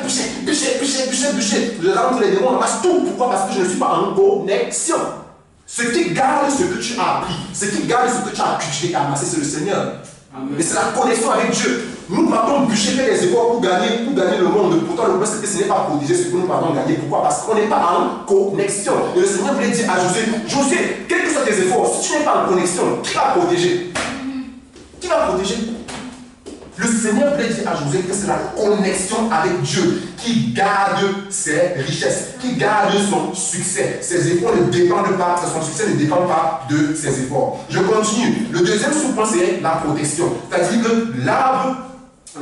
bûcher. Je rentre les démons, on ramasse tout. Pourquoi? Parce que je ne suis pas en connexion. Ce qui garde ce que tu as appris, ce qui garde ce que tu as cultivé et amassé, c'est le Seigneur. Amen. Et c'est la connexion avec Dieu. Nous partons bûcher, faire des efforts pour gagner le monde. Pourtant, le problème, c'est que ce n'est pas protéger ce que nous partons gagner. Pourquoi? Parce qu'on n'est pas en connexion. Et le Seigneur voulait dire à Josué, Josué, quels que soient tes efforts, si tu n'es pas en connexion, qui va protéger? Qui va protéger? Le Seigneur voulait dire à Josué que c'est la connexion avec Dieu qui garde ses richesses, qui garde son succès. Ses efforts ne dépendent pas, son succès ne dépend pas de ses efforts. Je continue. Le deuxième sous-point, c'est la protection. C'est-à-dire que l'arbre,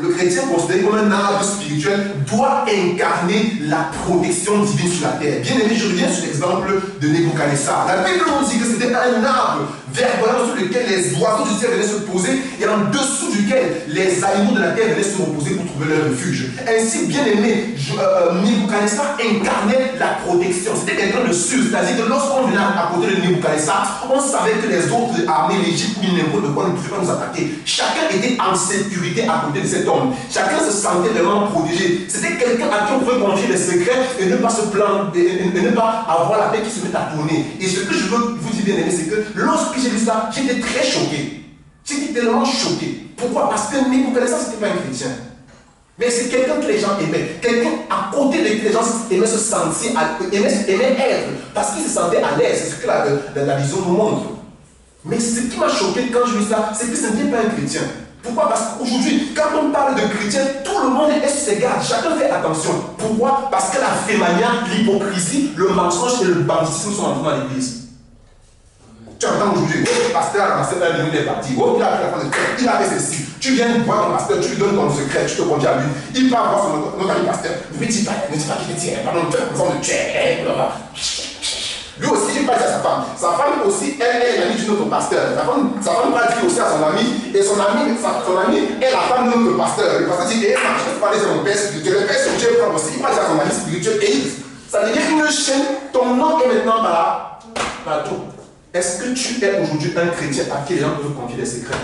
le chrétien considéré comme un arbre spirituel, doit incarner la protection divine sur la terre. Bien aimé, je reviens sur l'exemple de Nebuchadnezzar. La Bible nous dit que c'était un arbre verdoyant sur lequel les oiseaux du ciel venaient se poser et en dessous duquel les animaux de la terre venaient se reposer pour trouver leur refuge. Ainsi, bien aimé, Nebuchadnezzar incarnait la protection. C'était quelqu'un de sûr, c'est-à-dire que lorsqu'on venait à côté de Nebuchadnezzar, on savait que les autres armées, l'Égypte ou n'importe quoi ne pouvaient pas nous attaquer. Chacun était en sécurité à côté de cet homme. Chacun se sentait vraiment protégé. C'était quelqu'un à qui on pouvait confier les secrets et ne pas se plaindre, et ne pas avoir la tête qui se met à tourner. Et ce que je veux vous dire, bien aimé, c'est que lorsque j'ai vu ça, j'étais très choqué. J'étais tellement choqué. Pourquoi? Parce que Nebuchadnezzar, ce n'était pas un chrétien. Mais c'est quelqu'un que les gens aimaient. Quelqu'un à côté de qui les gens aimaient se sentir, aimaient être. Parce qu'ils se sentaient à l'aise. C'est ce que la vision nous montre. Mais ce qui m'a choqué quand je vis ça, c'est que ce n'était pas un chrétien. Pourquoi? Parce qu'aujourd'hui, quand on parle de chrétien, tout le monde est sur ses gardes. Chacun fait attention. Pourquoi? Parce que la fémania, l'hypocrisie, le mensonge et le banditisme sont entrés dans l'église. Tu entends aujourd'hui, le pasteur a ramassé un million, il est parti. Il a fait la phrase de Dieu, il a fait ceci. Tu viens voir ton pasteur, tu lui donnes ton secret, tu te conduis à lui. Il part voir notre ami pasteur. Ne dis pas qu'il te tient, pardon, tu as besoin de Dieu. Lui aussi, il parle à sa femme. Sa femme aussi, elle est l'amie du notre pasteur. Sa femme va dire aussi à son ami, et son ami est la femme de notre pasteur. Le pasteur dit, je ne peux pas dire à mon père spirituel. Le père spirituel prend aussi. Il parle à son ami spirituel et ça devient une chaîne. Ton nom est maintenant partout. Est-ce que tu es aujourd'hui un chrétien à qui les gens peuvent confier des secrets?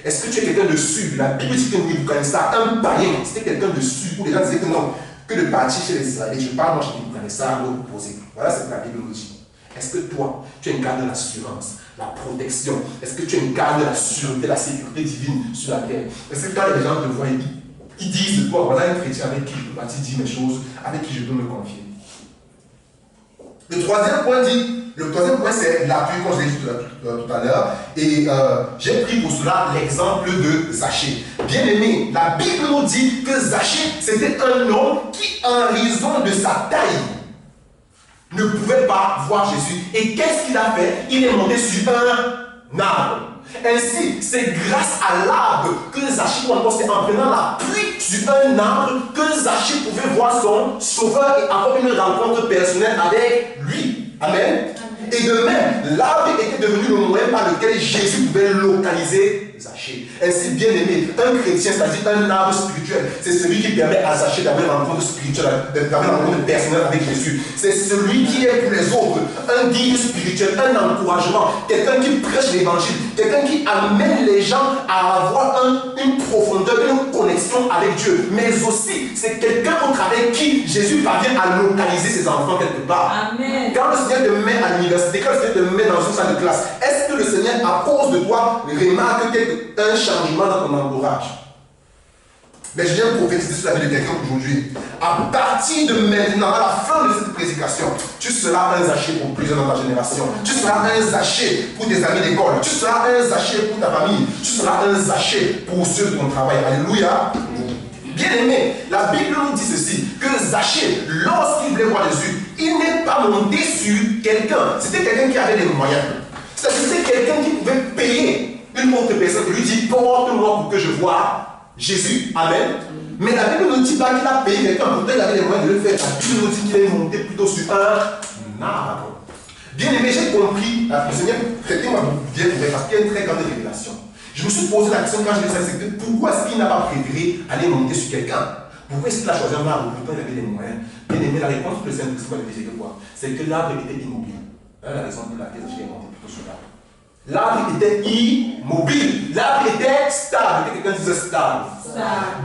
Est-ce que tu es quelqu'un de sûr? La Bible dit que Nebuchadnezzar, un païen, c'était quelqu'un de sûr, où les gens disaient que non, que de partir chez les Israélites, je parle moi chez Nebuchadnezzar, à l'opposé. Voilà ce que la Bible nous dit. Est-ce que toi, tu incarnes l'assurance, la protection? Est-ce que tu incarnes la sûreté, la sécurité divine sur la terre? Est-ce que quand les gens te voient, ils disent de toi, voilà un chrétien avec qui je peux partir dire mes choses, avec qui je peux me confier? Le troisième point, c'est l'appui, comme je l'ai dit tout à l'heure. Et j'ai pris pour cela l'exemple de Zachée. Bien aimé, la Bible nous dit que Zachée, c'était un homme qui, en raison de sa taille, ne pouvait pas voir Jésus. Et qu'est-ce qu'il a fait? Il est monté sur un arbre. Ainsi, c'est grâce à l'arbre que Zachée, ou encore c'est en prenant l'appui sur un arbre que Zachée pouvait voir son sauveur et avoir une rencontre personnelle avec lui. Amen. Et de même, l'arbre était devenu le moyen par lequel Jésus pouvait localiser Zachée. Ainsi, bien aimé, un chrétien, c'est-à-dire un arbre spirituel, c'est celui qui permet à Zachée d'avoir une rencontre spirituelle, d'avoir une rencontre personnelle avec Jésus. C'est celui qui est pour les autres un guide spirituel, un encouragement, quelqu'un qui prêche l'évangile, quelqu'un qui amène les gens à avoir une profondeur, une connexion avec Dieu. Mais aussi, c'est quelqu'un au travers qui Jésus parvient à localiser ses enfants quelque part. Amen. Quand le Seigneur te met à l'université, quand le Seigneur te met dans une salle de classe, est-ce que le Seigneur, à cause de toi, remarque un changement dans ton entourage? Mais je viens prophétiser sur la vie de quelqu'un aujourd'hui. À partir de maintenant, à la fin de cette prédication, tu seras un Zachée pour plusieurs dans ta génération. Tu seras un Zachée pour tes amis d'école. Tu seras un Zachée pour ta famille. Tu seras un Zachée pour ceux de ton travail. Alléluia. Bien aimé, la Bible nous dit ceci, que Zachée, lorsqu'il voulait voir Jésus, il n'est pas monté sur quelqu'un. C'était quelqu'un qui avait des moyens. C'était quelqu'un qui pouvait payer une autre personne et lui dire, porte-moi pour que je voie Jésus. Amen. Mais la Bible ne dit pas qu'il a payé quelqu'un, pourtant il avait les moyens de le faire. La Bible nous dit qu'il est monté plutôt sur un arbre. Bien aimé, j'ai compris, le Seigneur traité ma bien parce qu'il y a une très grande révélation. Je me suis posé la question quand je l'ai fait, c'est pourquoi est-ce qu'il n'a pas préféré aller monter sur quelqu'un? Pourquoi est-ce qu'il a choisi un arbre? Pourtant il avait les moyens. Bien aimé, la réponse que le Saint-Esprit m'a dit, c'est que quoi? C'est que l'arbre était immobile. Voilà la raison pour laquelle j'ai monté plutôt sur l'arbre. L'arbre était immobile. L'arbre était stable. Quelqu'un disait stable.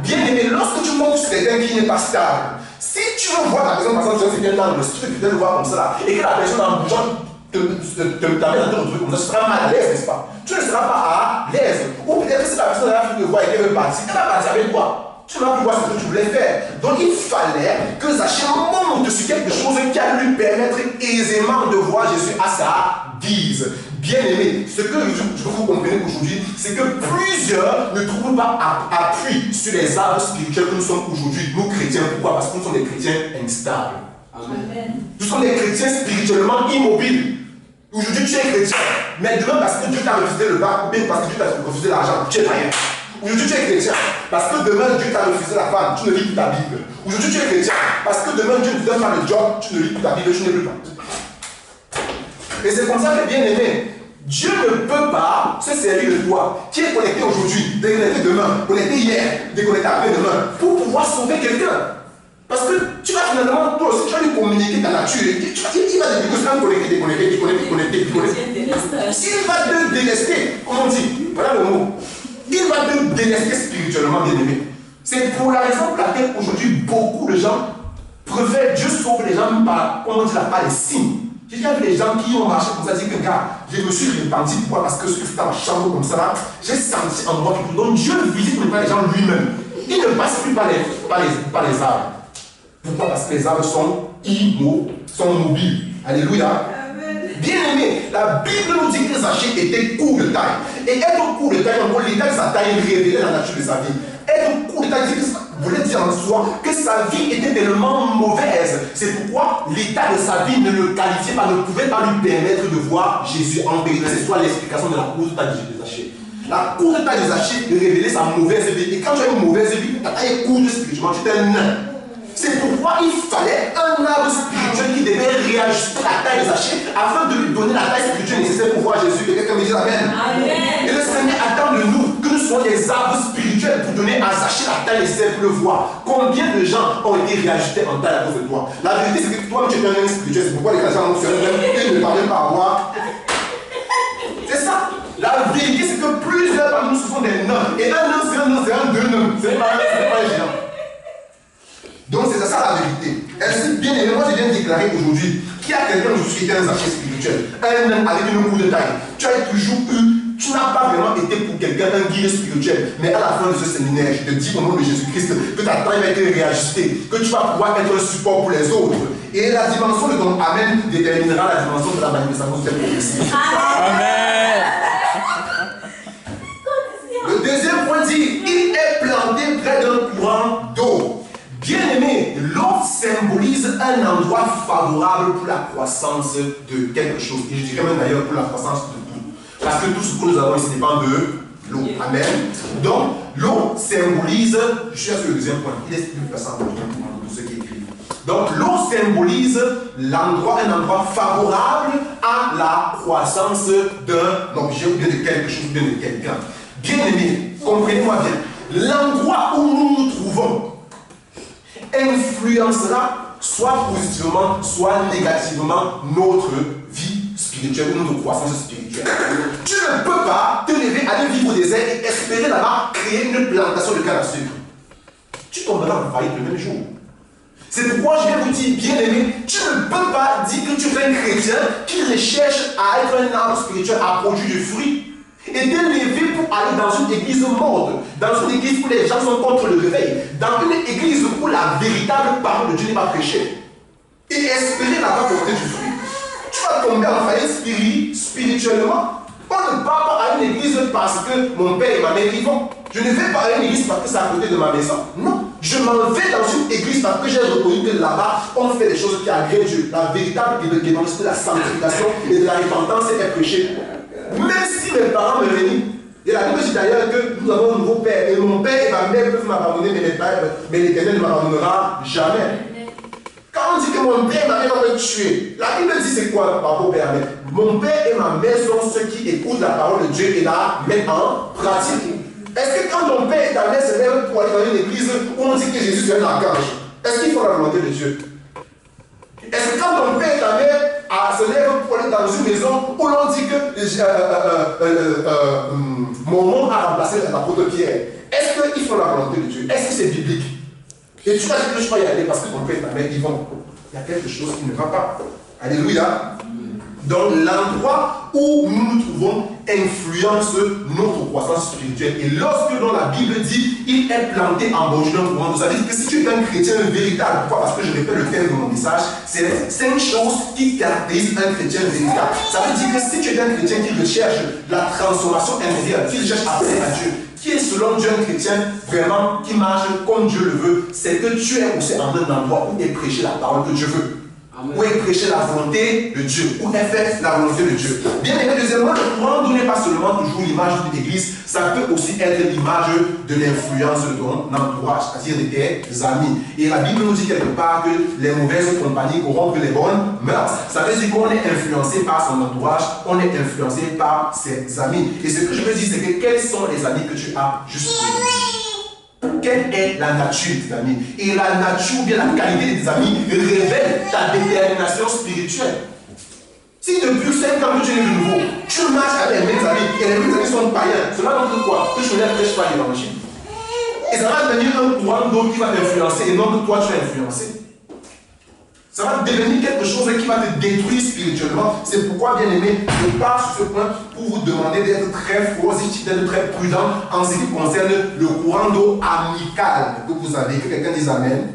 Bien aimé, lorsque tu montres sur quelqu'un qui n'est pas stable, si tu veux voir la personne, par exemple, c'est un arbre, si tu veux peut-être le voir comme ça, et que la personne en bougeant t'amène à te retrouver comme ça, tu seras mal à l'aise, n'est-ce pas? Tu ne seras pas à l'aise. Ou peut-être que si la personne a fait de voir et qu'elle veut partir, elle va partir avec toi. Tu ne vas plus voir ce que tu voulais faire. Donc il fallait que Zachée monte sur quelque chose qui allait lui permettre aisément de voir Jésus à sa guise. Bien aimé, ce que je veux que vous compreniez aujourd'hui, c'est que plusieurs ne trouvent pas appui sur les arbres spirituels que nous sommes aujourd'hui, nous chrétiens. Pourquoi? Parce que nous sommes des chrétiens instables. Amen. Nous sommes des chrétiens spirituellement immobiles. Aujourd'hui tu es chrétien, mais demain parce que Dieu t'a refusé le bac, ou bien parce que Dieu t'a refusé l'argent, tu es rien. Aujourd'hui tu es chrétien, parce que demain Dieu t'a refusé la femme, tu ne lis plus ta Bible. Aujourd'hui tu es chrétien, parce que demain Dieu ne te donne pas le job, tu ne lis plus ta Bible, tu n'es plus pas. Et c'est comme ça que, bien aimé, Dieu ne peut pas se servir de toi, qui est connecté aujourd'hui, déconnecté demain, connecté hier, déconnecté après-demain, pour pouvoir sauver quelqu'un. Parce que tu vas finalement, toi aussi, tu vas lui communiquer ta nature. Il va te dire que c'est un connecté, déconnecté. S'il va te délester, comme on dit, voilà le mot, il va te délester spirituellement, bien aimé. C'est pour la raison pour laquelle aujourd'hui, beaucoup de gens préfèrent Dieu sauve les gens par, comment on dit là, par les signes. J'ai déjà vu des gens qui ont marché comme ça, dire que gars, je me suis repenti, pourquoi? Parce que ce que c'était dans ma chambre comme ça là, j'ai senti en moi quelque chose. Donc Dieu visite pas les gens lui-même. Il ne passe plus par les arbres. Pourquoi? Parce que les arbres sont mobiles. Alléluia. Bien aimé, la Bible nous dit que Zachée était court de taille. Et être court de taille, en gros, l'état de sa taille révélait la nature de sa vie. Être court de taille voulait dire en soi que sa vie était tellement mauvaise. C'est pourquoi l'état de sa vie ne le qualifiait pas, ne pouvait pas lui permettre de voir Jésus en vérité. C'est soit l'explication de la courte taille de Zachée. La courte taille de Zachée révélait sa mauvaise vie. Et quand tu as une mauvaise vie, ta taille est courte spirituellement, tu es un nain. C'est pourquoi il fallait un arbre spirituel qui devait réajuster la taille de Zachée afin de lui donner la taille spirituelle nécessaire pour voir Jésus. Et quelqu'un me dit Amen. Et le Seigneur attend de nous que nous soyons des arbres spirituels pour donner à Zachée la taille nécessaire pour le voir. Combien de gens ont été réajustés en taille à cause de toi? La vérité, c'est que toi, tu es un homme spirituel. C'est pourquoi les chrétiens ont ne parlent pas à moi. C'est ça. La vérité, c'est que plusieurs parmi nous, ce sont des noms. Et un nom, c'est un nom, c'est un deux noms. C'est pas un géant. Donc c'est ça la vérité. Ainsi, bien aimé, moi je viens de déclarer aujourd'hui qu'il y a quelqu'un qui était un Zachée spirituel, un homme avec une courte taille. Tu n'as pas vraiment été pour quelqu'un un guide spirituel, mais à la fin de ce séminaire, je te dis au nom de Jésus-Christ que ta taille va être réajustée, que tu vas pouvoir être un support pour les autres. Et la dimension de ton Amen déterminera la dimension de la manifestation de cette prophétie. Amen. Le deuxième point dit, il est planté près d'un courant d'eau. Bien aimé, l'eau symbolise un endroit favorable pour la croissance de quelque chose. Et je dirais même d'ailleurs pour la croissance de tout. Parce que tout ce que nous avons ici dépend de l'eau. Amen. Donc, l'eau symbolise, je suis sur le deuxième point, il est plus facile pour ce qui est écrit. Donc, l'eau symbolise l'endroit, un endroit favorable à la croissance d'un objet ou bien de quelque chose, ou bien de quelqu'un. Bien aimé, comprenez-moi bien, l'endroit où nous nous trouvons influencera soit positivement, soit négativement notre vie spirituelle ou notre croissance spirituelle. Tu ne peux pas te lever, aller vivre au désert et espérer là-bas créer une plantation de canne à sucre. Tu tomberas en faillite le même jour. C'est pourquoi je viens vous dire, bien aimé, tu ne peux pas dire que tu es un chrétien qui recherche à être un arbre spirituel, à produire du fruit. Et t'élever pour aller dans une église morte, dans une église où les gens sont contre le réveil, dans une église où la véritable parole de Dieu n'est pas prêchée, et espérer là-bas porter du fruit. Tu vas tomber en faillite spirituellement. On ne part pas à une église parce que mon père et ma mère y vont. Je ne vais pas à une église parce que c'est à côté de ma maison. Non, je m'en vais dans une église parce que j'ai reconnu que là-bas, on fait des choses qui agréent Dieu. La véritable évangile de la sanctification et de la repentance est prêchée. Même si mes parents me réunissent, et la Bible dit d'ailleurs que nous avons un nouveau père, et mon père et ma mère peuvent m'abandonner, mais l'Éternel ne m'abandonnera jamais. Quand on dit que mon père et ma mère vont me tuer, la Bible dit c'est quoi par rapport au père et ma mère? Mon père et ma mère sont ceux qui écoutent la parole de Dieu et la mettent en pratique. Est-ce que quand ton père et ta mère se lèvent pour aller dans une église où on dit que Jésus est un archange, est-ce qu'ils font la volonté de Dieu? Est-ce que quand ton père et ta mère se lève pour aller dans une maison où l'on dit que mon nom a remplacé l'apôtre Pierre. Est-ce qu'ils font la volonté de Dieu? Est-ce que c'est biblique? Et tu vas dire que je peux y aller parce que ton père et ta mère y vont. Il y a quelque chose qui ne va pas. Alléluia. Donc l'endroit où nous nous trouvons influence notre croissance spirituelle. Et lorsque dans la Bible dit il est planté en bougeant courant, vous savez que si tu es un chrétien véritable, pourquoi? Parce que je répète le thème de mon message, c'est les 5 choses qui caractérisent un chrétien véritable. Ça veut dire que si tu es un chrétien qui recherche la transformation intérieure, qui cherche à plaire à Dieu, qui est selon Dieu un chrétien vraiment qui marche comme Dieu le veut, c'est que tu es aussi en un endroit où est prêché la parole que Dieu veut. Où est prêché la volonté de Dieu, où est faite la volonté de Dieu. Bien aimé, deuxièmement, le courant d'eau n'est pas seulement toujours l'image d'une église, ça peut aussi être l'image de l'influence de ton entourage, c'est-à-dire de tes amis. Et la Bible nous dit quelque part que les mauvaises compagnies corrompent les bonnes mœurs. Ça veut dire qu'on est influencé par son entourage, on est influencé par ses amis. Et ce que je veux dire, c'est que quels sont les amis que tu as juste pour l'église? Quelle est la nature des amis? Et la nature ou bien la qualité des amis révèle ta détermination spirituelle. Si depuis 5 ans que tu es de nouveau, tu marches avec les mêmes amis et les mêmes amis sont païens, cela montre quoi? Que je ne prêche pas l'évangile. Et ça va devenir un courant d'eau qui va t'influencer et non que toi tu es influencé. Ça va devenir quelque chose qui va te détruire spirituellement. C'est pourquoi, bien aimé, je pars sur ce point pour vous demander d'être très positif, d'être très prudent en ce qui concerne le courant d'eau amical que vous avez. Que quelqu'un dise Amen.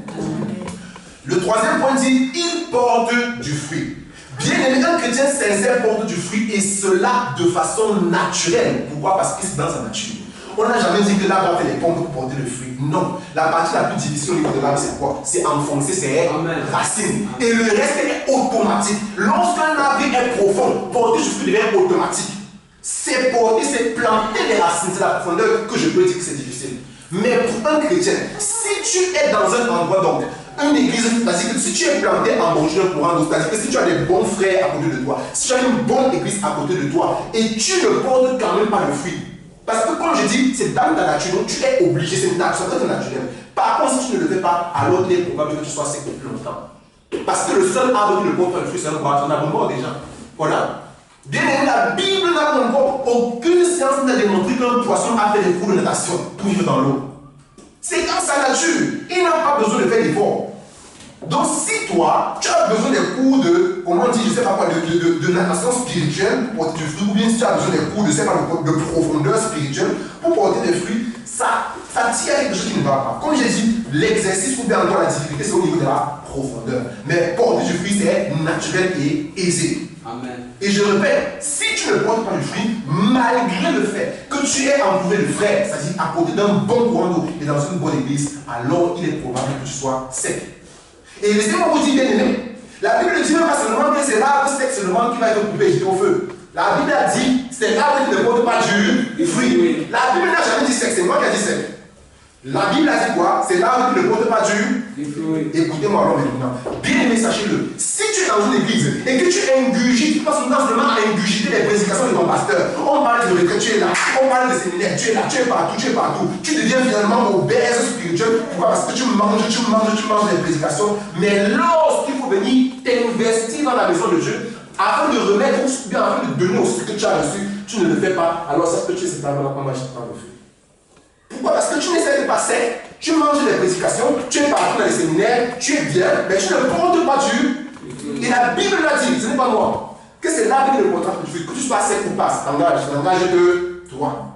Le troisième point dit, il porte du fruit. Bien aimé, un chrétien sincère porte du fruit et cela de façon naturelle. Pourquoi? Parce que c'est dans sa nature. On n'a jamais dit que l'arbre a fait les pompes pour porter le fruit. Non. La partie la plus difficile au niveau de l'arbre, c'est quoi? C'est enfoncer ses racines. Et le reste est automatique. Lorsqu'un arbre est profond, porter du fruit devient automatique. C'est porter, c'est planter les racines. C'est la profondeur que je peux dire que c'est difficile. Mais pour un chrétien, si tu es dans un endroit, donc, une église, c'est-à-dire que si tu es planté en bougeant courant d'eau, c'est-à-dire que si tu as des bons frères à côté de toi, si tu as une bonne église à côté de toi, et tu ne portes quand même pas le fruit, parce que comme je dis, c'est dans ta nature, donc tu es obligé, c'est naturel. Par contre, si tu ne le fais pas, alors il est probable que tu sois sec depuis longtemps. Parce que le seul arbre qui ne porte pas le fruit, c'est un bois, on a mort déjà. Voilà. Bien aimé, la Bible n'a encore aucune science n'a démontré qu'un poisson a fait des cours de natation pour vivre dans l'eau. C'est dans sa nature. Il n'a pas besoin de faire d'efforts. Donc si toi, tu as besoin des cours de, comment on dit, je ne sais pas quoi, de natation spirituelle pour porter du fruit, ou bien si tu as besoin des cours de, de profondeur spirituelle pour porter des fruits, ça tire quelque chose qui ne va pas. Comme j'ai dit, l'exercice ou bien encore la difficulté, c'est au niveau de la profondeur. Mais porter du fruit, c'est naturel et aisé. Amen. Et je répète, si tu ne portes pas du fruit, malgré le fait que tu aies entouré de frères, c'est-à-dire à côté d'un bon courant d'eau et dans une bonne église, alors il est probable que tu sois sec. Et laissez-moi vous dire, bien aimé, la Bible ne dit même pas seulement que c'est l'arbre sec seulement qui va être coupé et jeté au feu. La Bible a dit, c'est l'arbre qui ne porte pas du fruit. La Bible n'a jamais dit sec, c'est moi qui ai dit sec. La Bible a dit quoi? C'est l'arbre qui ne porte pas du fruit. Écoutez-moi alors maintenant. Bien aimé, sachez-le. Si tu es dans une église et que tu ingurgites, tu passes seulement à ingurgiter les prédications de ton pasteur. On parle de retraite, tu es là. On parle de séminaire, tu es là. Tu es partout, tu es partout. Tu deviens finalement obèse spirituel. Pourquoi? Parce que tu manges les prédications. Mais lorsqu'il faut venir t'investir dans la maison de Dieu, afin de remettre ou bien afin de donner aussi ce que tu as reçu, tu ne le fais pas. Alors ça que tu es cet arbre-là, on va jeter dans le feu. Pourquoi? Parce que tu n'essaies pas sec, tu manges les prédications, tu es partout dans les séminaires, tu es bien, mais tu ne portes pas du. Et la Bible l'a dit, ce n'est pas moi, que c'est l'arbre qui ne porte pas du fruit, que tu sois sec ou pas, c'est l'engage de toi.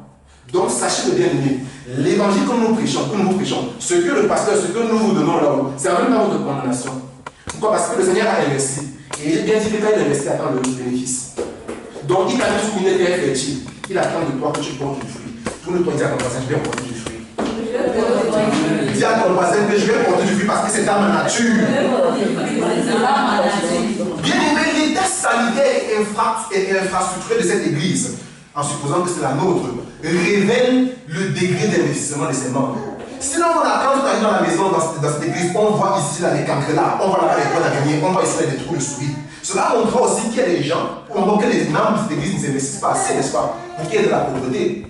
Donc sachez-le bien aimé, l'évangile que nous prêchons, ce que le pasteur, ce que nous vous donnons là-haut, c'est en même temps votre condamnation. Pourquoi? Parce que le Seigneur a investi. Et il est bien dit que quand il investit, il attend le bénéfice. Donc il t'a mis sur une terre fertile, il attend de toi que tu portes du fruit. Tourne-toi et dis à ton voisin, je vais porter du fruit. Dis à ton voisin que je vais porter du fruit parce que c'est dans ma nature. Bien aimé, l'état sanitaire et infrastructurel de cette église, en supposant que c'est la nôtre, révèle le degré d'investissement de ses membres. Sinon, on attend tout à l'heure dans la maison, dans cette église, on voit ici là, les cancrelats, on voit là-bas les points à gagner, on voit ici là, des trous de souris. Cela montre aussi qu'il y a des gens, que les membres de cette église ne s'investissent pas assez, n'est-ce pas, pour qu'il y ait de la pauvreté.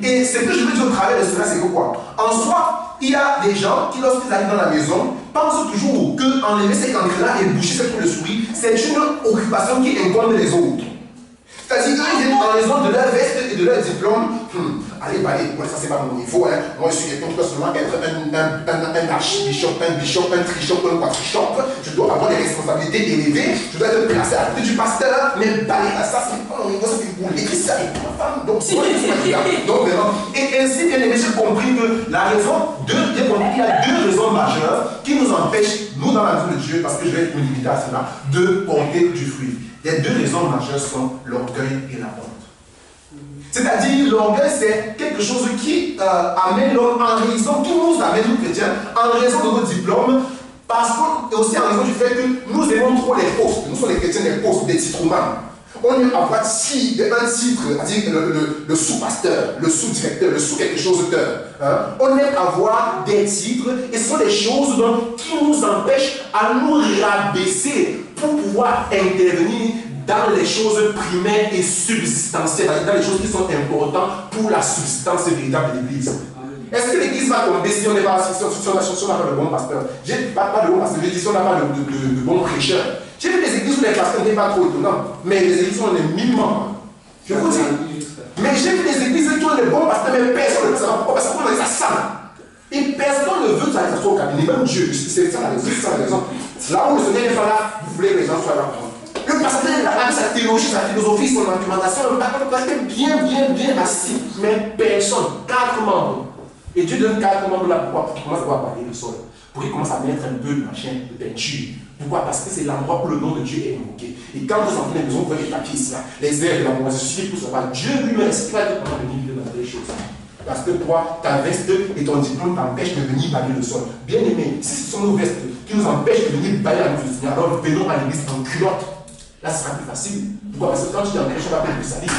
Et ce que je veux dire au travers de cela, c'est que quoi? En soi, il y a des gens qui, lorsqu'ils arrivent dans la maison, pensent toujours qu'enlever ces cancres-là et boucher cette trou de souris, c'est une occupation qui incombe les autres. C'est-à-dire qu'ils viennent en raison de leur veste et de leur diplôme. Allez, ça c'est pas mon niveau. Hein. Moi je suis quelqu'un qui doit seulement être un archibishop, un bishop, un trichop, un quadrichop. Je dois avoir des responsabilités élevées. Je dois être placé à côté du pasteur. Mais ça c'est pas mon niveau, ça c'est pour l'église, ça c'est pour ma femme. Donc c'est donc vraiment. Et ainsi, bien aimé, j'ai compris que la raison, il y a deux raisons majeures qui nous empêchent, nous dans la vie de Dieu, parce que je vais me limiter à cela, de porter du fruit. Les deux raisons majeures sont l'orgueil et la honte. C'est-à-dire, l'orgueil, c'est quelque chose qui amène l'homme en raison, qui nous amène, nous chrétiens, en raison de nos diplômes, parce que, et aussi en raison du fait que nous aimons trop les postes. Nous sommes les chrétiens des postes, des titrements. On aime avoir un titre, c'est-à-dire le sous-pasteur, le sous-directeur, le sous-quelque chose d'auteur. Hein? On aime avoir des titres, et ce sont des choses qui nous empêchent à nous rabaisser pour pouvoir intervenir dans les choses primaires et subsistentielles, dans les choses qui sont importantes pour la subsistance véritable de l'Église. Est-ce que l'Église va tomber si on n'a pas de bon pasteur? J'ai pas de bon pasteur, je dis si on n'a pas de bon prêcheur. J'ai vu des églises où les pasteurs n'étaient pas trop étonnants, mais les églises où on est 1000 membres. Je vous dis. Mais j'ai vu des églises qui ont des bons pasteurs, mais personne ne veut savoir pourquoi, parce qu'on a ça sale. Et personne ne veut que ça soit au cabinet, même Dieu, c'est ça la raison. Là où le Seigneur n'est pas là, vous voulez que les gens soient là. Le pasteur avec sa théologie, sa philosophie, son argumentation, le pasteur est bien assis, mais personne, 4 membres. Et Dieu donne 4 membres là, pourquoi? Pour qu'il commence à balayer le sol, pour qu'il commence à mettre un peu de machin, de peinture. Pourquoi? Parce que c'est l'endroit où le nom de Dieu est invoqué. Et quand vous entrez dans la maison, vous voyez les papiers ici, les airs de la moisissure, suffit pour savoir. Dieu lui-même, est-ce qu'il va te prendre de venir dans les choses? Parce que toi, ta veste et ton diplôme t'empêchent de venir balayer le sol. Bien aimé, si ce sont nos vestes qui nous empêchent de venir balayer la maison du Seigneur, alors venons à l'église en culotte. Là, ce sera plus facile. Pourquoi? Parce que quand tu t'empêches, on va plus salir.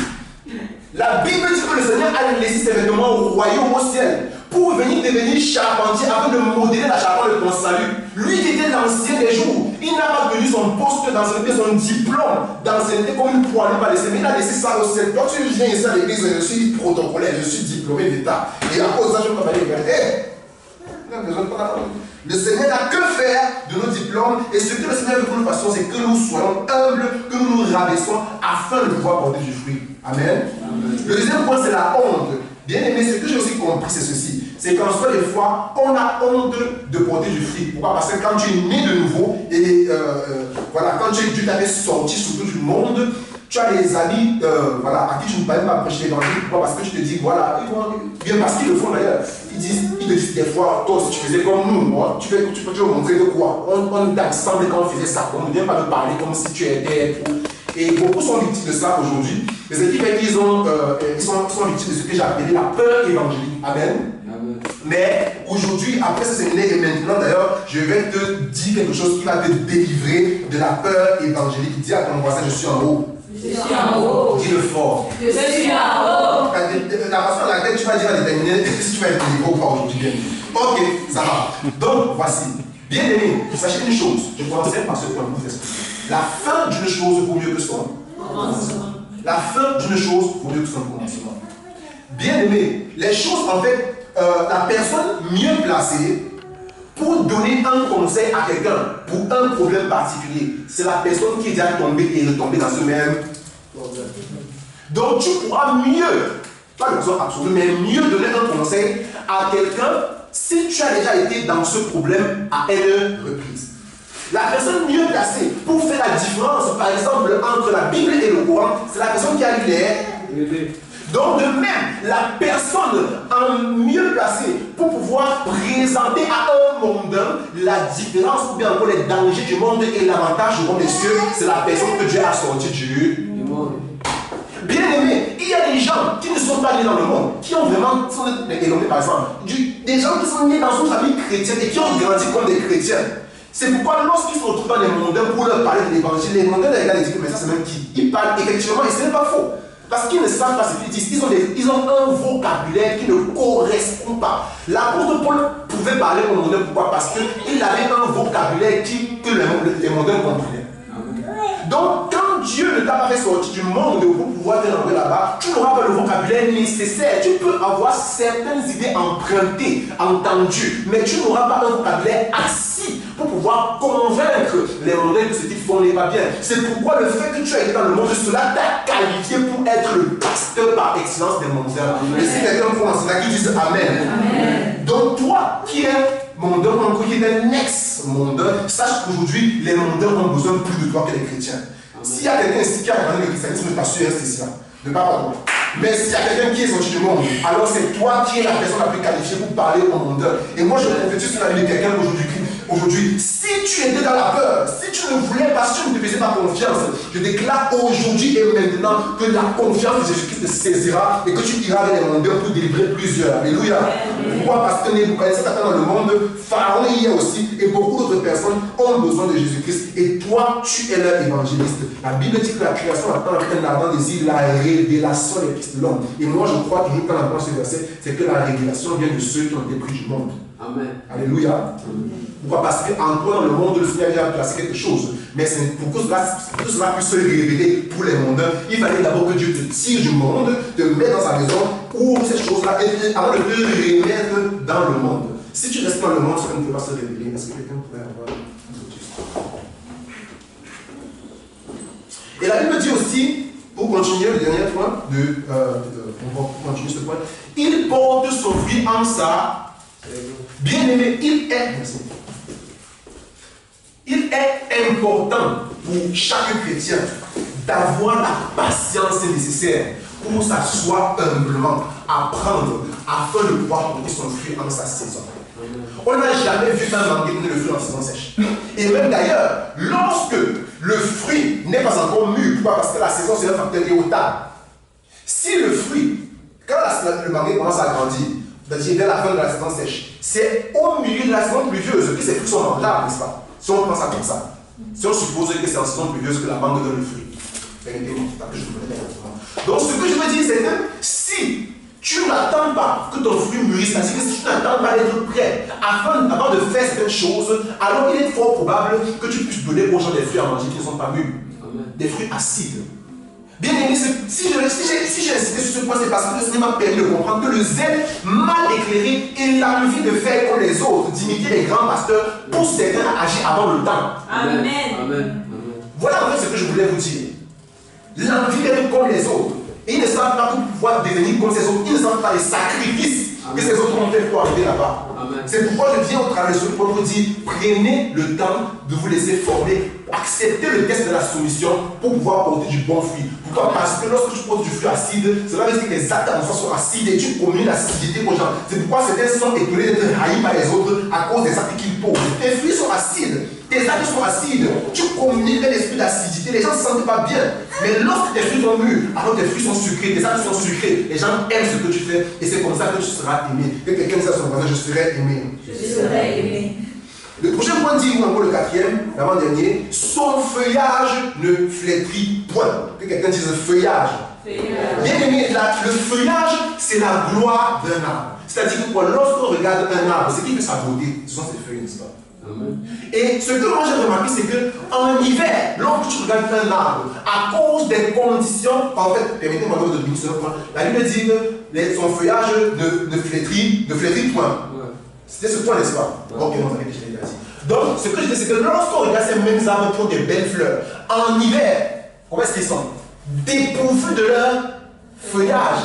La Bible dit que le Seigneur a laissé ses vêtements au royaume, au ciel, pour venir devenir charpentier afin de modeler la charpente de ton salut. Lui qui était l'ancien des jours, il n'a pas tenu son poste d'ancienneté, son diplôme d'ancienneté comme une poignée pas laissé, mais il a laissé ça au ciel. Quand tu viens ici à l'église, je suis protocolaire, je suis diplômé d'État. Et à cause de ça, je ne peux pas aller regarder. Le Seigneur n'a que faire de nos diplômes, et ce que le Seigneur veut que nous fassions, c'est que nous soyons humbles, que nous nous rabaissons afin de pouvoir porter du fruit. Amen. Le deuxième point, c'est la honte. Bien aimé, ce que j'ai aussi compris, c'est ceci. C'est qu'en soi, des fois, on a honte de porter du fruit. Pourquoi? Parce que quand tu es né de nouveau, et voilà, quand Dieu t'avait sorti surtout du monde, tu as des amis à qui tu ne peux pas prêcher l'évangile. Pourquoi? Parce que tu te dis, voilà, bien parce qu'ils le font d'ailleurs. Ils te disent des fois, toi, si tu faisais comme nous, moi, tu peux te montrer de quoi? On t'assemble quand on faisait ça. On ne vient pas te parler comme si tu étais. Et beaucoup sont victimes de ça aujourd'hui. Mais ce qui fait qu'ils sont victimes de ce que j'ai appelé la peur évangélique. Amen. Mais aujourd'hui, après ce séminaire et maintenant d'ailleurs, je vais te dire quelque chose qui va te délivrer de la peur évangélique. Dis à ton voisin, je suis en haut. Je suis en haut. Dis-le fort. Je suis en haut. La façon dans laquelle tu vas dire à déterminer si tu vas être niveau ou pas aujourd'hui. Ok, ça va. Donc, voici. Bien aimé, sachez une chose. Je commencerai par ce point de vue. La fin d'une chose vaut mieux que son commencement. La fin d'une chose vaut mieux que son commencement. Bien aimé, les choses en fait, la personne mieux placée pour donner un conseil à quelqu'un pour un problème particulier, c'est la personne qui est déjà tombée et retombée dans ce même problème. Donc tu pourras mieux, pas de raison absolue, mais mieux donner un conseil à quelqu'un si tu as déjà été dans ce problème à une reprise. La personne mieux placée pour faire la différence, par exemple, entre la Bible et le Coran, c'est la personne qui a lu les. Donc de même, la personne mieux placée pour pouvoir présenter à un mondain la différence ou bien encore les dangers du monde et l'avantage du monde des cieux, c'est la personne que Dieu a sortie du monde. Bien aimé, il y a des gens qui ne sont pas nés dans le monde, qui ont vraiment, par exemple, des gens qui sont nés dans une famille chrétienne et qui ont grandi comme des chrétiens. C'est pourquoi lorsqu'ils se retrouvent dans les mondains pour leur parler de l'évangile, les mondains regardent et disent, mais ça c'est même qui? Ils parlent effectivement et ce n'est pas faux. Parce qu'ils ne savent pas ce qu'ils disent. Ils ont un vocabulaire qui ne correspond pas. L'apôtre Paul pouvait parler aux mondains. Pourquoi? Parce qu'il avait un vocabulaire que les mondains comprenaient. Donc, quand Dieu ne t'a pas fait sortir du monde pour pouvoir te rentrer là-bas, tu n'auras pas le vocabulaire nécessaire. Tu peux avoir certaines idées empruntées, entendues, mais tu n'auras pas un vocabulaire assis pour pouvoir convaincre les mondains que ce qu'ils font n'est pas bien. C'est pourquoi le fait que tu as été dans le monde, cela t'a qualifié pour être le pasteur par excellence des mondains. Et si quelqu'un prend cela, qui dise Amen. Amen. Donc toi qui es mondain, qui est un ex-mondain, sache qu'aujourd'hui, les mondains ont besoin plus de toi que les chrétiens. S'il y a quelqu'un ici qui a abandonné le christianisme, ne t'assure, c'est ça. Ne parle pas toi. Mais s'il y a quelqu'un qui est sorti du monde, alors c'est toi qui es la personne la plus qualifiée pour parler au mondain. Et moi, je prophétise sur la vie de quelqu'un aujourd'hui, si tu étais dans la peur, si tu ne voulais pas, si tu ne te faisais pas confiance, je déclare aujourd'hui et maintenant que la confiance de Jésus-Christ te saisira et que tu iras vers les mondains pour délivrer plusieurs. Alléluia. Pourquoi? Parce que Nebuchadnezzar s'attend dans le monde, Pharaon y est aussi, et beaucoup d'autres personnes ont besoin de Jésus-Christ. Et toi, tu es leur évangéliste. La Bible dit que la création attend avec un ardent désir la révélation des fils de l'homme. Et moi, je crois toujours quand on apprend ce verset, c'est que la révélation vient de ceux qui ont été pris du monde. Amen. Alléluia. Pourquoi? Parce qu'en toi, dans le monde, le Seigneur vient placer quelque chose. Mais c'est pour que cela puisse se révéler pour les mondains. Il fallait d'abord que Dieu te tire du monde, te mette dans sa maison, ouvre ces choses-là, et avant de te remettre dans le monde. Si tu restes dans le monde, ça ne peut pas se révéler. Est-ce que quelqu'un pourrait avoir une autre question? Et la Bible dit aussi, pour continuer le dernier point, on va continuer ce point, il porte son fruit en ça. Bien-aimé, il est important pour chaque chrétien d'avoir la patience nécessaire pour s'asseoir humblement, apprendre, afin de pouvoir porter son fruit en sa saison. On n'a jamais vu un manguier donner le fruit en saison sèche. Et même d'ailleurs, lorsque le fruit n'est pas encore mûr, pourquoi? Parce que la saison c'est un facteur irrétable. Si le fruit, quand le manguier commence à grandir, c'est-à-dire dès la fin de la saison sèche, c'est au milieu de la saison pluvieuse que ces fruits sont mangeables, n'est-ce pas? Si on pense à comme ça, si on suppose que c'est en saison pluvieuse que la mangue donne le fruit. Donc ce que je veux dire, c'est que si tu n'attends pas que ton fruit mûrisse, c'est-à-dire que si tu n'attends pas d'être prêt avant de faire certaines choses, alors il est fort probable que tu puisses donner aux gens des fruits à manger qui ne sont pas mûrs, des fruits acides. Bien aimé, si j'ai insisté sur ce point, c'est parce que le Seigneur m'a permis de comprendre que le zèle mal éclairé et l'envie de faire comme les autres, d'imiter les grands pasteurs, pousse certains à agir avant le temps. Amen. Amen. Voilà en fait ce que je voulais vous dire. L'envie d'être comme les autres. Et ils ne savent pas pour pouvoir devenir comme ces autres. Ils ne savent pas les sacrifices que ces autres ont fait pour arriver là-bas. C'est pourquoi je viens au travers de ce point pour dire, prenez le temps de vous laisser former, acceptez le test de la soumission pour pouvoir porter du bon fruit. Pourquoi? Parce que lorsque tu portes du fruit acide, cela veut dire que les actes d'atmosphère sont acides et tu communiques l'acidité aux gens. C'est pourquoi certains sont étonnés d'être haïs par les autres à cause des actes qu'ils posent. Tes fruits sont acides, tes actes sont acides, tu communiques l'esprit d'acidité, les gens ne se sentent pas bien. Mais lorsque tes fruits sont mûrs, alors tes fruits sont sucrés, tes actes sont sucrés, les gens aiment ce que tu fais et c'est comme ça que tu seras aimé. Que quelqu'un dise à son voisin, je serai aimé. Je serai aimé. Le prochain point dit, ou encore le quatrième, l'avant-dernier, son feuillage ne flétrit point. Que quelqu'un dise feuillage. Bien aimé, le feuillage, c'est la gloire d'un arbre. C'est-à-dire que lorsqu'on regarde un arbre, ce qui fait sa beauté, ce sont ses feuilles, n'est-ce pas? Et ce que moi j'ai remarqué, c'est qu'en hiver, lorsque tu regardes un arbre, à cause des conditions, en fait, permettez-moi de deviner ce point, la Bible dit que son feuillage ne flétrit point. C'était ce point, n'est-ce pas? Ok, non, ça fait que je l'ai dit. Donc, ce que je dis, c'est que lorsqu'on regarde ces mêmes arbres qui ont des belles fleurs, en hiver, comment est-ce qu'ils sont? Dépourvus de leur feuillage.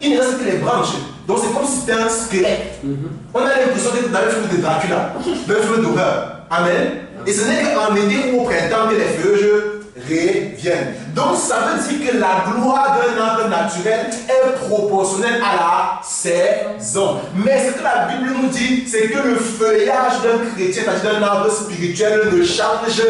Il ne reste que les branches. Donc, c'est comme si c'était un squelette. On a l'impression d'être dans le film de Dracula, dans le film d'horreur. Amen. Et ce n'est qu'en été ou au printemps que les feuilles reviennent. Donc, ça veut dire que la gloire d'un arbre naturel est proportionnelle à la saison. Mais ce que la Bible nous dit, c'est que le feuillage d'un chrétien, c'est-à-dire d'un arbre spirituel, ne change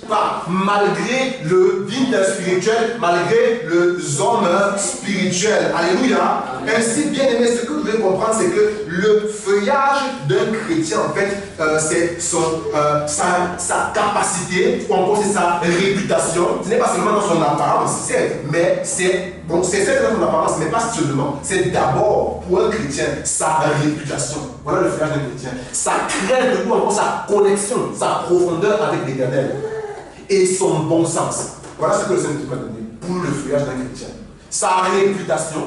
pas. Malgré le vide spirituel, malgré le homme spirituel. Alléluia. Ainsi, bien aimé, ce que vous devez comprendre, c'est que le feuillage d'un chrétien, en fait, c'est sa capacité, ou encore c'est sa réputation. Ce n'est pas seulement dans son apparence, certes, mais c'est certes dans son apparence, mais pas seulement. C'est d'abord, pour un chrétien, sa réputation. Voilà le feuillage d'un chrétien. Sa crainte, ou encore sa connexion, sa profondeur avec l'Éternel. Et son bon sens. Voilà ce que le Seigneur nous a donné pour nous, le feuillage d'un chrétien. Sa réputation,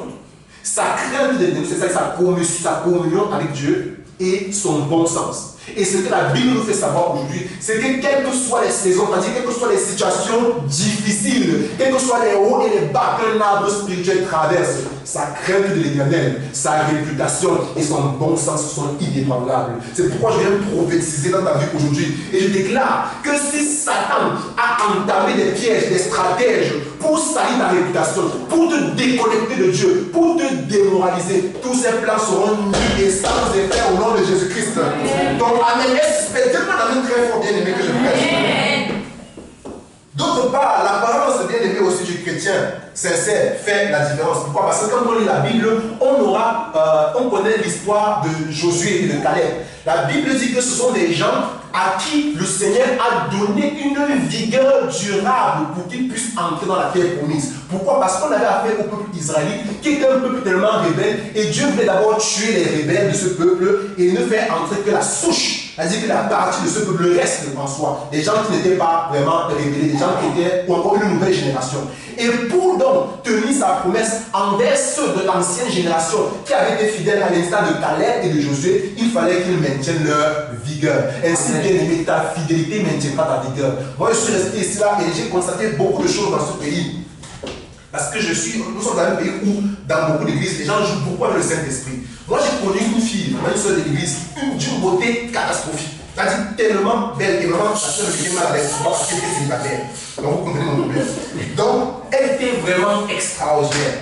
sa crainte de Dieu, c'est ça, sa communion avec Dieu et son bon sens. Et ce que la Bible nous fait savoir aujourd'hui, c'est que quelles que soient les saisons, c'est-à-dire quelles que soient les situations difficiles, quels que soient les hauts et les bas qu'un arbre spirituel traverse, sa crainte de l'Éternel, sa réputation et son bon sens sont inébranlables. C'est pourquoi je viens prophétiser dans ta vie aujourd'hui. Et je déclare que si Satan a entamé des pièges, des stratèges pour salir ta réputation, pour te déconnecter de Dieu, pour te démoraliser, tous ces plans seront nuls et sans effet au nom de Jésus-Christ. Donc, amen. Dites-moi l'amour très fort, bien-aimé, que je prêche. D'autre part, l'apparence bien-aimée aussi du chrétien sincère fait la différence. Pourquoi? Parce que quand on lit la Bible, on connaît l'histoire de Josué et de Caleb. La Bible dit que ce sont des gens à qui le Seigneur a donné une vigueur durable pour qu'ils puissent entrer dans la terre promise. Pourquoi? Parce qu'on avait affaire au peuple israélite qui était un peuple tellement rebelle et Dieu voulait d'abord tuer les rebelles de ce peuple et ne faire entrer que la souche, c'est-à-dire que la partie de ce peuple reste en soi. Des gens qui n'étaient pas vraiment rebellés, des gens qui étaient encore une nouvelle génération. Et pour donc tenir sa promesse envers ceux de l'ancienne génération qui avaient été fidèles à l'instar de Caleb et de Josué, il fallait qu'ils maintiennent leur vigueur. Ainsi, bien aimé, ta fidélité maintiendra ta vigueur. Moi, je suis resté ici là et j'ai constaté beaucoup de choses dans ce pays. Parce que nous sommes dans un pays où, dans beaucoup d'églises, les gens jouent beaucoup avec le Saint-Esprit. Moi, j'ai connu une fille, une soeur de l'église, d'une beauté catastrophique. C'est-à-dire tellement belle et vraiment, ça se fait mal à l'aise. Parce qu'elle était célibataire. Donc, vous comprenez mon problème. Donc, elle était vraiment extraordinaire.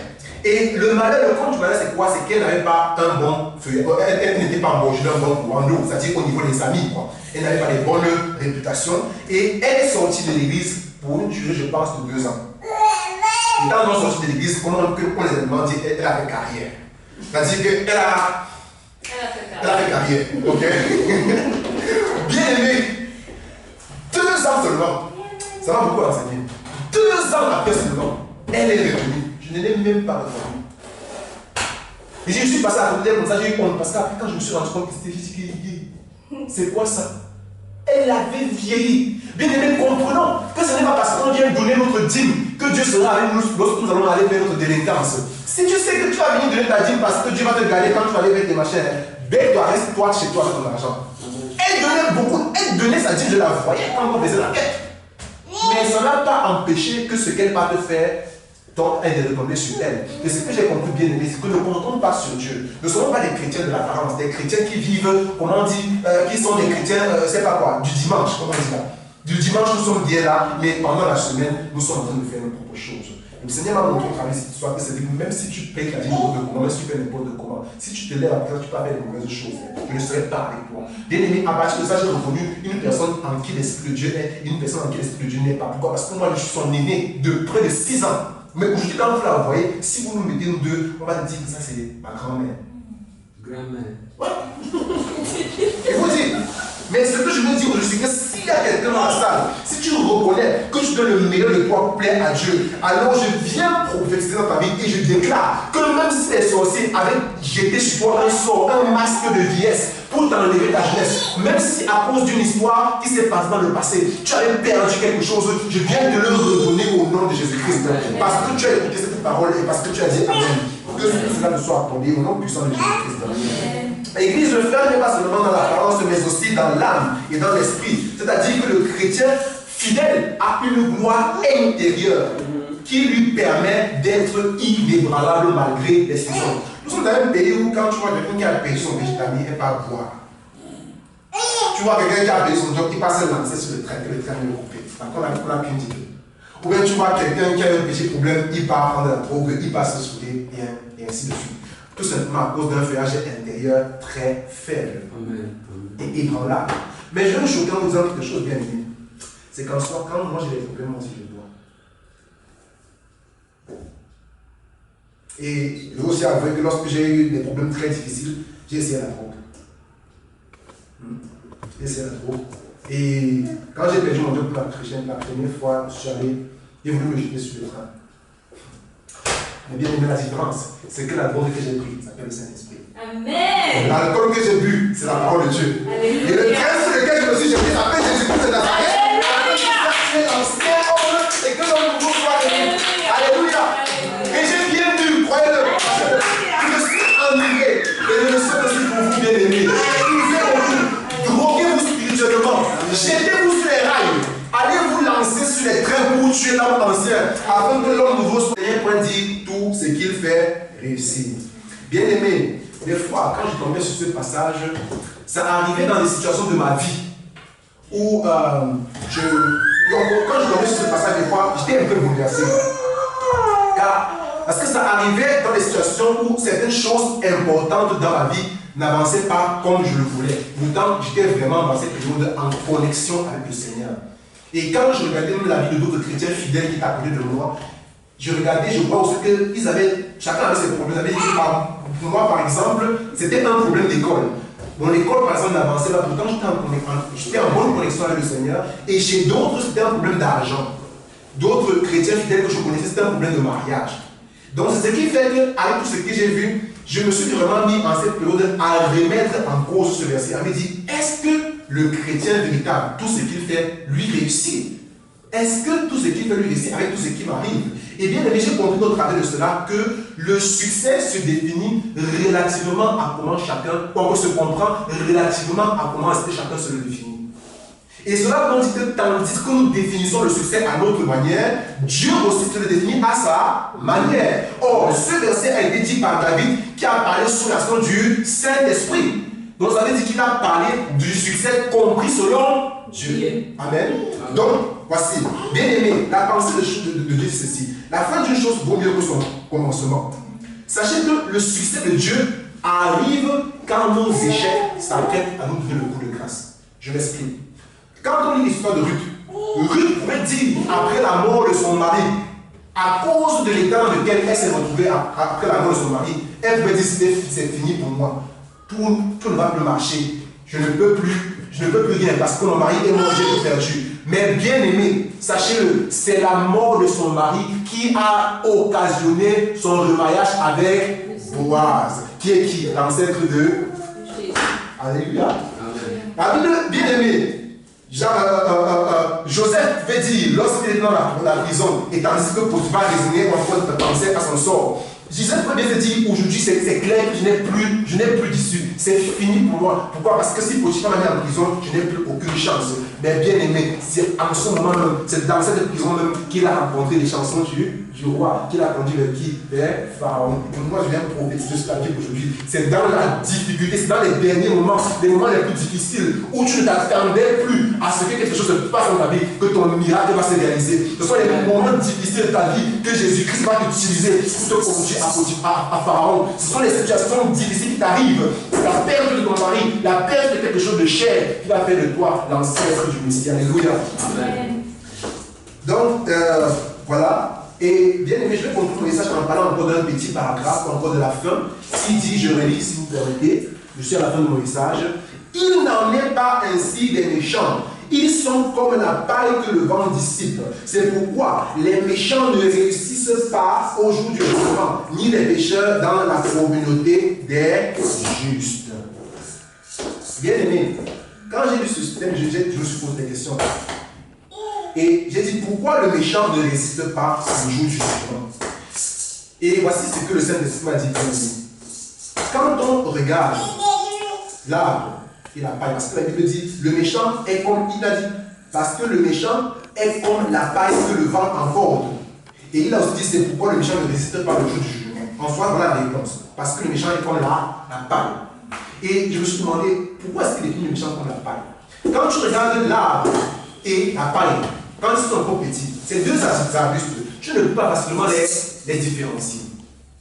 Et le malheur, le compte du malheur, c'est quoi? C'est qu'elle n'avait pas un bon feuillet. Elle n'était pas embauchée d'un bon courant d'eau, c'est-à-dire au niveau des amis, quoi. Elle n'avait pas de bonne réputation. Et elle est sortie de l'église pour une durée, je pense, de 2 ans. Et quand on est sorti de l'église, comment on les a demandé, elle a fait carrière. C'est-à-dire qu'elle a fait carrière. Ok? Bien aimé, 2 ans seulement. Ça m'a beaucoup enseigné. 2 ans après seulement, elle est revenue. Je ne l'ai même pas revenue. Et je suis passé à côté d'elle comme ça, j'ai eu honte. Parce qu'après, quand je me suis rendu compte que c'était physique, c'est quoi ça? Elle avait vieilli. Bien aimé, comprenons que ce n'est pas parce qu'on vient donner notre dîme que Dieu sera avec nous lorsque nous allons aller vers notre délinquance. Si tu sais que tu vas venir donner ta dîme parce que Dieu va te garder quand tu vas aller vers tes machins, bête-toi, reste-toi chez toi avec ton argent. Elle donnait beaucoup, elle donnait sa dîme, je la voyais quand on faisait la quête. Mais ça n'a pas empêché que ce qu'elle va te faire, donc elle est retombée sur elle. Et ce que j'ai compris bien aimé, c'est que ne comptons pas sur Dieu. Ne sommes pas des chrétiens de l'apparence, des chrétiens qui vivent, comment on dit, qui sont des chrétiens, c'est pas quoi, du dimanche, comment on dit là. Du dimanche, nous sommes bien là, mais pendant la semaine, nous sommes en train de faire nos propres choses. Le Seigneur m'a montré au travers de cette histoire que c'est que même si tu payes la vie n'importe comment, même si tu fais n'importe comment, si tu te lèves après, tu peux faire des mauvaises choses. Je ne serai pas avec toi. Bien aimé, à partir de ça, j'ai reconnu une personne en qui l'Esprit de Dieu est, une personne en qui l'Esprit de Dieu n'est pas. Pourquoi? Parce que moi, je suis son aîné de près de 6 ans. Mais aujourd'hui, quand vous la voyez, si vous nous mettez nous deux, on va dire que ça, c'est ma grand-mère. Grand-mère. Ouais. Et vous dites, mais ce que je veux dire aujourd'hui, c'est que s'il y a quelqu'un dans la salle, si tu reconnais que tu donnes le meilleur de toi pour plaire à Dieu, alors je viens prophétiser dans ta vie et je déclare que même si les sorciers avaient jeté sur toi un sort, un masque de vieillesse pour t'enlever ta jeunesse, même si à cause d'une histoire qui s'est passée dans le passé, tu avais perdu quelque chose, je viens de le redonner au nom de Jésus-Christ. Parce que tu as écouté cette parole et parce que tu as dit Amen. Que cela ne soit accordé au nom puissant de Jésus-Christ. L'église, le frère n'est pas seulement dans l'apparence, mais aussi dans l'âme et dans l'esprit. C'est-à-dire que le chrétien fidèle a une gloire intérieure qui lui permet d'être inébranlable malgré les saisons. Nous sommes dans un pays où quand tu vois quelqu'un qui a payé son végétamine, il va boire. Tu vois quelqu'un qui a payé son job, il passe à lancer sur le train, que le train est coupé. On a qu'une idée. Ou bien tu vois quelqu'un qui a un petit problème, il part prendre la drogue, il passe se saouler, et ainsi de suite. Tout simplement à cause d'un feuillage intérieur très faible et ébranlable. Mais je vais vous choquer en vous disant quelque chose bien aimé. C'est qu'en soi, quand moi j'ai des problèmes, moi aussi je bois. Et je veux aussi avouer que lorsque j'ai eu des problèmes très difficiles, j'ai essayé la drogue. J'ai essayé la drogue. Et quand j'ai perdu mon job pour la première fois, je suis allé, j'ai voulu me jeter sur le train. Mais bien aimé, la différence, c'est que la drogue que j'ai prise s'appelle le Saint-Esprit. Amen. L'alcool que j'ai bu, c'est la parole de Dieu. Alléluia. Et le train sur lequel je me suis jeté s'appelle Jésus-Christ de Nazareth. Et que l'on Jetez-vous sur les rails. Allez vous lancer sur les trains pour tuer l'homme ancien, afin que l'homme nouveau soit un point dit tout ce qu'il fait réussir. Bien aimé, des fois, quand je tombais sur ce passage, ça arrivait dans des situations de ma vie où quand je tombais sur ce passage, des fois, j'étais un peu bouleversé. Parce que ça arrivait dans des situations où certaines choses importantes dans ma vie n'avançaient pas comme je le voulais. Pourtant, j'étais vraiment dans cette période en connexion avec le Seigneur. Et quand je regardais même la vie de d'autres chrétiens fidèles qui étaient à côté de moi, je regardais, je vois aussi qu'ils avaient, chacun avait ses problèmes. Pour moi, par exemple, c'était un problème d'école. Mon école, par exemple, n'avançait pas. Pourtant, j'étais en bonne connexion avec le Seigneur. Et chez d'autres, c'était un problème d'argent. D'autres chrétiens fidèles que je connaissais, c'était un problème de mariage. Donc, c'est ce qui fait qu'avec tout ce que j'ai vu, je me suis vraiment mis en cette période à remettre en cause ce verset. À me dire, est-ce que le chrétien véritable, tout ce qu'il fait, lui réussit? Est-ce que tout ce qu'il fait lui réussit avec tout ce qui m'arrive? Et bien, j'ai compris au travers de cela que le succès se définit relativement à comment chacun, on se comprend relativement à comment est-ce que chacun se le définit. Et cela veut dire que tandis que nous définissons le succès à notre manière, Dieu aussi se le définit à sa manière. Or, ce verset a été dit par David qui a parlé sous l'action du Saint-Esprit. Donc, ça veut dire qu'il a parlé du succès compris selon Dieu. Amen. Donc, voici, bien aimé, la pensée de Dieu c'est ceci. La fin d'une chose vaut mieux que son commencement. Sachez que le succès de Dieu arrive quand nos échecs s'apprêtent à nous donner le coup de grâce. Je m'explique. Quand on lit l'histoire de Ruth pouvait dire, après la mort de son mari, à cause de l'état dans lequel elle s'est retrouvée après la mort de son mari, elle pouvait dire, c'est fini pour moi. Tout ne va plus marcher. Je ne peux plus rien parce que mon mari est mort, j'ai tout perdu. Mais bien aimé, sachez-le, c'est la mort de son mari qui a occasionné son remariage avec Boaz, qui est qui? L'ancêtre de Alléluia. La Bible, bien aimé, Joseph veut dire, lorsqu'il était dans la prison, et tandis que Potiphar résignait, on pensait à son sort. Joseph peut bien se dire, aujourd'hui c'est clair que je n'ai plus d'issue, c'est fini pour moi. Pourquoi? Parce que si Potiphar m'a mis en prison, je n'ai plus aucune chance. Mais bien aimé, c'est en ce moment même, c'est dans cette prison même qu'il a rencontré les chansons du roi, qu'il a conduit vers qui? Vers Pharaon. Donc moi je viens prophétiser sur la vie aujourd'hui. C'est dans la difficulté, c'est dans les derniers moments, les moments les plus difficiles, où tu ne t'attendais plus à ce que quelque chose se passe dans ta vie, que ton miracle va se réaliser. Ce sont les moments difficiles de ta vie que Jésus-Christ va t'utiliser pour te conduire à Pharaon. Ce sont les situations difficiles qui t'arrivent. La perte de ton mari, la perte de quelque chose de cher qui va faire de toi l'ancêtre du Messie. Alléluia. Amen. Donc, voilà. Et bien aimé, je vais conclure mon message en parlant encore d'un petit paragraphe, encore de la fin. S'il dit, je relis, si vous permettez, je suis à la fin de mon message. Il n'en est pas ainsi des méchants. Ils sont comme la paille que le vent dissipe. C'est pourquoi les méchants ne réussissent pas au jour du jugement, ni les pécheurs dans la communauté des justes. Bien aimé, quand j'ai lu ce thème, je me suis posé des questions. Et j'ai dit, pourquoi le méchant ne résiste pas au jour du jugement? Et voici ce que le Saint-Esprit m'a dit. Quand on regarde l'arbre et la paille, parce que la Bible dit, le méchant est comme, il a dit, parce que le méchant est comme la paille que le vent emporte. Et il a aussi dit, c'est pourquoi le méchant ne résiste pas au jour du jugement. En soi, voilà la réponse. Parce que le méchant est comme la paille. Et je me suis demandé, pourquoi est-ce qu'il définit le méchant comme la paille? Quand tu regardes l'arbre et la paille, quand ils sont encore petits, ces deux arbustes, tu ne peux pas facilement les différencier.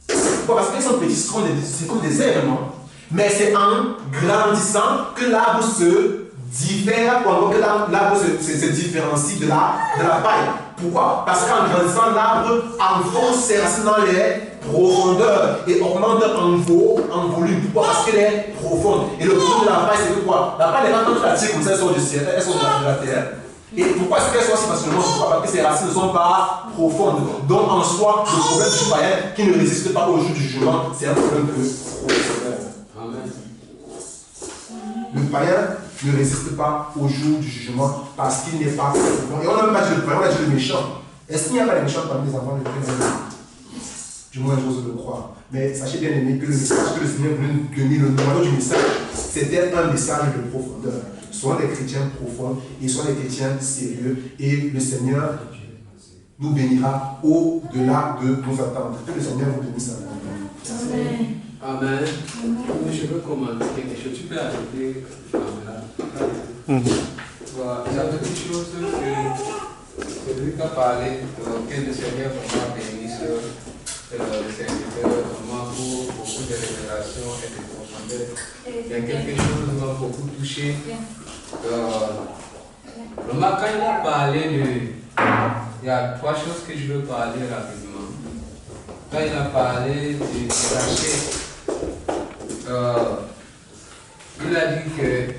Pourquoi? Parce qu'ils sont petits, c'est comme des herbes, non? Mais c'est en grandissant que l'arbre se diffère, que l'arbre se différencie de la paille. Pourquoi? Parce qu'en grandissant, l'arbre enfonce ses racines dans les profondeurs et augmente en volume. Pourquoi? Parce qu'elle est profonde. Et le problème de la paille, c'est que quoi? La paille, quand tu la tires comme ça, elle sort du ciel, elle sort de la terre. Et pourquoi est-ce qu'elle soit si facilement? Pourquoi? Parce que ses racines ne sont pas profondes. Donc en soi, le problème du païen qui ne résiste pas au jour du jugement, c'est un problème professionnel. Amen. Le païen ne résiste pas au jour du jugement parce qu'il n'est pas profond. Et on n'a même pas dit le païen, on a dit le méchant. Est-ce qu'il n'y a pas de méchants parmi les enfants de Dieu? Du moins, j'ose le croire. Mais sachez bien aimé que le message que le Seigneur voulait nous donner, le noyau du message, c'était un message de profondeur. soyons des chrétiens profonds et soyons des chrétiens sérieux. Et le Seigneur nous bénira au-delà de nos attentes. Que le Seigneur vous bénisse. Amen. Amen. Je veux commenter quelque chose. Tu peux ajouter là. J'avais quelque chose que celui qui a parlé, que le Seigneur vraiment bénisse le serviteur, vraiment pour beaucoup de révélations et de profondeur. Il y a quelque chose qui m'a beaucoup touché. Vraiment, quand il a parlé il y a trois choses que je veux parler rapidement. Quand il a parlé du Rachel, il a dit que